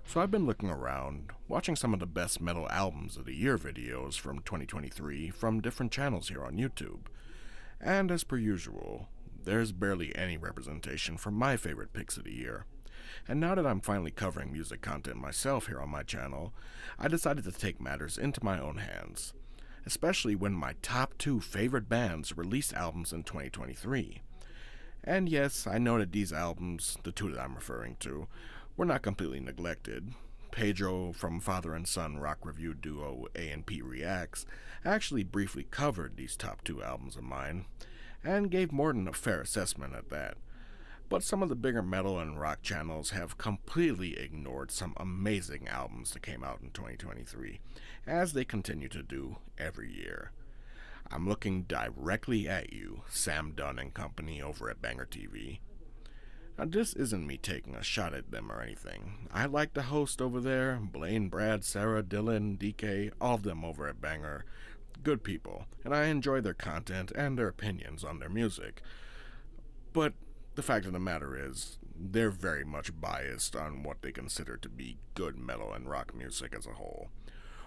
So I've been looking around, watching some of the best metal albums of the year videos from 2023 from different channels here on YouTube. And as per usual, there's barely any representation for my favorite picks of the year. And now that I'm finally covering music content myself here on my channel, I decided to take matters into my own hands, especially when my top 2 favorite bands released albums in 2023. And yes, I know that these albums, the 2 that I'm referring to, were not completely neglected. Pedro from Father and Son rock review duo A&P Reacts actually briefly covered these top 2 albums of mine, and gave more than a fair assessment at that. But some of the bigger metal and rock channels have completely ignored some amazing albums that came out in 2023, as they continue to do every year. I'm looking directly at you, Sam Dunn and company over at Banger TV. Now, this isn't me taking a shot at them or anything. I like the host over there, Blaine, Brad, Sarah, Dylan, DK, all of them over at Banger. Good people, and I enjoy their content and their opinions on their music. But the fact of the matter is, they're very much biased on what they consider to be good metal and rock music as a whole,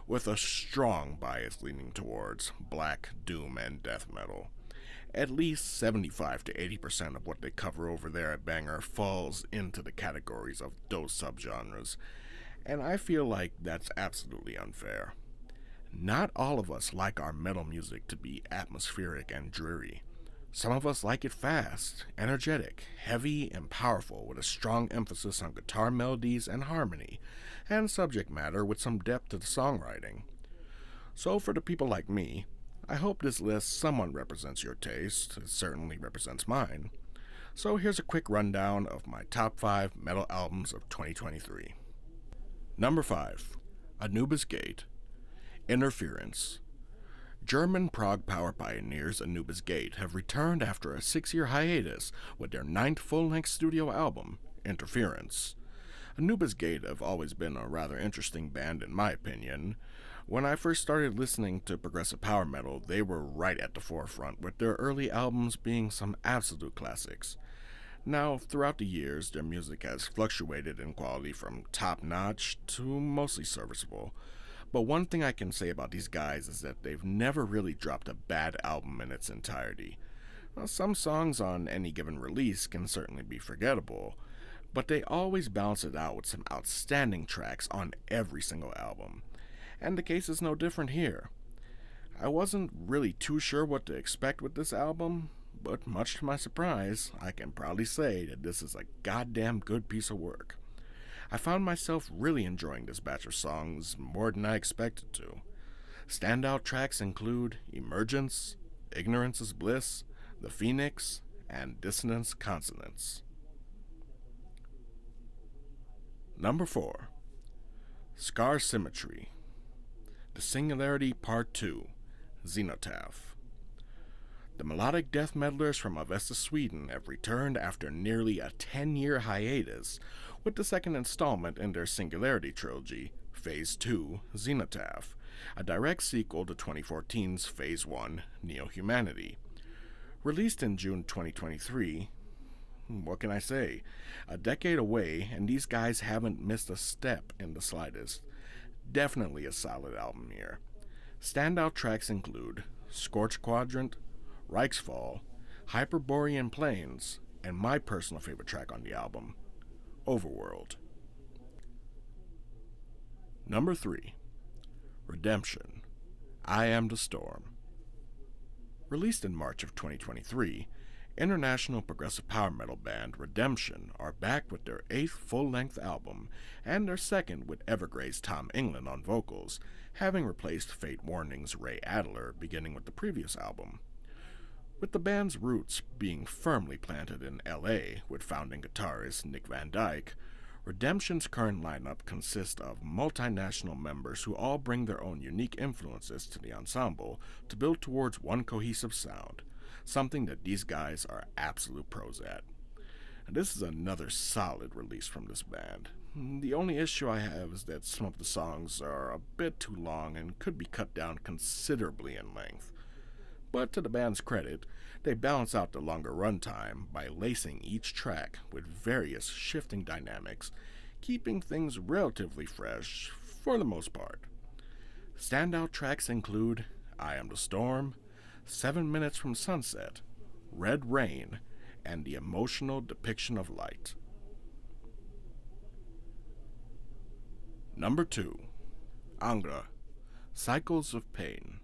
with a strong bias leaning towards black, doom, and death metal. At least 75 to 80% of what they cover over there at Banger falls into the categories of those subgenres, and I feel like that's absolutely unfair. Not all of us like our metal music to be atmospheric and dreary. Some of us like it fast, energetic, heavy, and powerful with a strong emphasis on guitar melodies and harmony, and subject matter with some depth to the songwriting. So for the people like me, I hope this list somewhat represents your taste. It certainly represents mine. So here's a quick rundown of my top 5 metal albums of 2023. Number 5. Anubis Gate. Interference. German prog power pioneers Anubis Gate have returned after a 6-year hiatus with their 9th full-length studio album, Interference. Anubis Gate have always been a rather interesting band in my opinion. When I first started listening to progressive power metal, they were right at the forefront, with their early albums being some absolute classics. Now, throughout the years, their music has fluctuated in quality from top-notch to mostly serviceable. But one thing I can say about these guys is that they've never really dropped a bad album in its entirety. Well, some songs on any given release can certainly be forgettable, but they always balance it out with some outstanding tracks on every single album. And the case is no different here. I wasn't really too sure what to expect with this album, but much to my surprise, I can proudly say that this is a goddamn good piece of work. I found myself really enjoying this batch of songs more than I expected to. Standout tracks include Emergence, Ignorance is Bliss, The Phoenix, and Dissonance Consonance. Number 4. Scar Symmetry. The Singularity Part 2, Xenotaph. The melodic death metalers from Avesta, Sweden have returned after nearly a 10-year hiatus with the second installment in their Singularity trilogy, Phase 2, Xenotaph, a direct sequel to 2014's Phase 1, Neo-Humanity. Released in June 2023, what can I say? A decade away, and these guys haven't missed a step in the slightest. Definitely a solid album here. Standout tracks include Scorched Quadrant, Reichsfall, Hyperborean Plains, and my personal favorite track on the album, Overworld. Number 3. Redemption. I Am the Storm. Released in March of 2023, international progressive power metal band Redemption are back with their 8th full-length album, and their second with Evergrey's Tom England on vocals, having replaced Fate Warning's Ray Adler beginning with the previous album. With the band's roots being firmly planted in LA with founding guitarist Nick Van Dyke, Redemption's current lineup consists of multinational members who all bring their own unique influences to the ensemble to build towards one cohesive sound, something that these guys are absolute pros at. And this is another solid release from this band. The only issue I have is that some of the songs are a bit too long and could be cut down considerably in length. But to the band's credit, they balance out the longer runtime by lacing each track with various shifting dynamics, keeping things relatively fresh for the most part. Standout tracks include I Am the Storm, 7 Minutes from Sunset, Red Rain, and The Emotional Depiction of Light. Number 2. Angra, Cycles of Pain.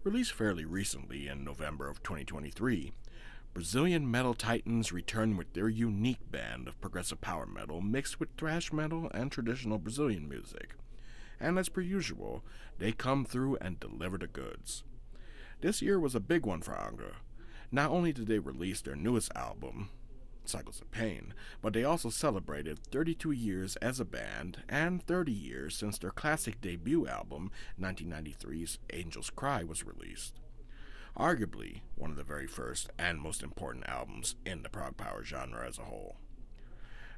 Released fairly recently in November of 2023, Brazilian metal titans return with their unique band of progressive power metal mixed with thrash metal and traditional Brazilian music. And as per usual, they come through and deliver the goods. This year was a big one for Angra. Not only did they release their newest album, Cycles of Pain, but they also celebrated 32 years as a band and 30 years since their classic debut album, 1993's Angel's Cry, was released. Arguably one of the very first and most important albums in the prog power genre as a whole.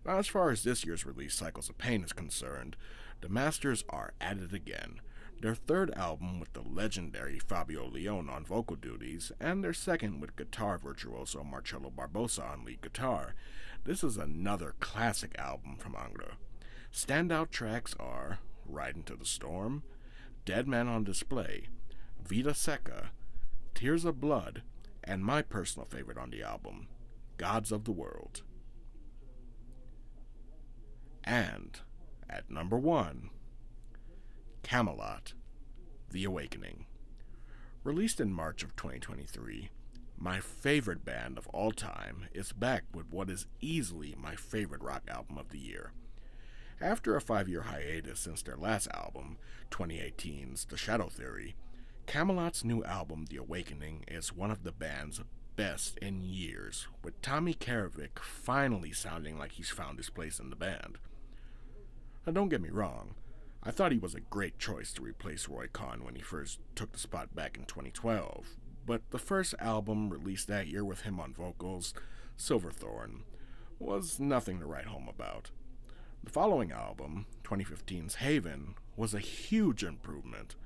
Now, as far as this year's release, Cycles of Pain, is concerned, the Masters are at it again. Their third album with the legendary Fabio Leone on vocal duties, and their second with guitar virtuoso Marcelo Barbosa on lead guitar. This is another classic album from Angra. Standout tracks are Ride Into the Storm, Dead Man on Display, Vida Seca, Tears of Blood, and my personal favorite on the album, Gods of the World. And at number 1, Kamelot, The Awakening. Released in March of 2023, my favorite band of all time is back with what is easily my favorite rock album of the year. After a 5-year hiatus since their last album, 2018's The Shadow Theory, Kamelot's new album, The Awakening, is one of the band's best in years, with Tommy Karevik finally sounding like he's found his place in the band. Now, don't get me wrong, I thought he was a great choice to replace Roy Khan when he first took the spot back in 2012, but the first album released that year with him on vocals, Silverthorn, was nothing to write home about. The following album, 2015's Haven, was a huge improvement,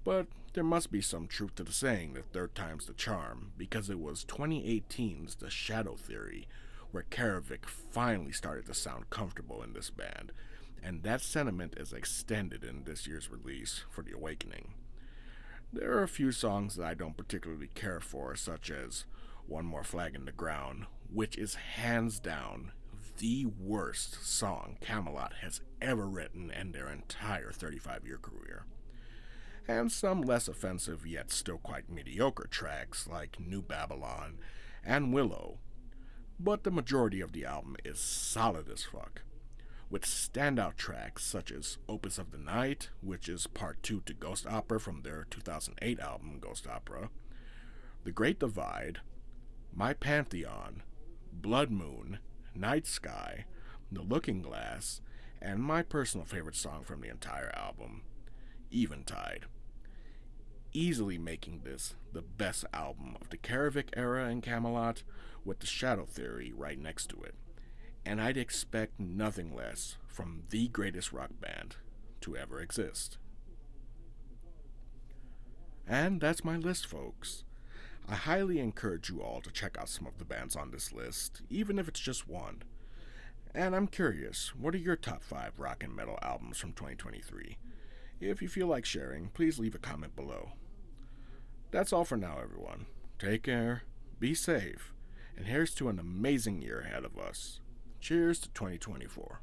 but there must be some truth to the saying that third time's the charm, because it was 2018's The Shadow Theory where Karevik finally started to sound comfortable in this band, and that sentiment is extended in this year's release for The Awakening. There are a few songs that I don't particularly care for, such as One More Flag in the Ground, which is hands down the worst song Kamelot has ever written in their entire 35-year career. And some less offensive yet still quite mediocre tracks like New Babylon and Willow. But the majority of the album is solid as fuck, with standout tracks such as Opus of the Night, which is part 2 to Ghost Opera from their 2008 album Ghost Opera, The Great Divide, My Pantheon, Blood Moon, Night Sky, The Looking Glass, and my personal favorite song from the entire album, Eventide. Easily making this the best album of the Karevik era in Kamelot, with The Shadow Theory right next to it. And I'd expect nothing less from the greatest rock band to ever exist. And that's my list, folks. I highly encourage you all to check out some of the bands on this list, even if it's just one. And I'm curious, what are your top 5 rock and metal albums from 2023? If you feel like sharing, please leave a comment below. That's all for now, everyone. Take care, be safe, and here's to an amazing year ahead of us. Cheers to 2024.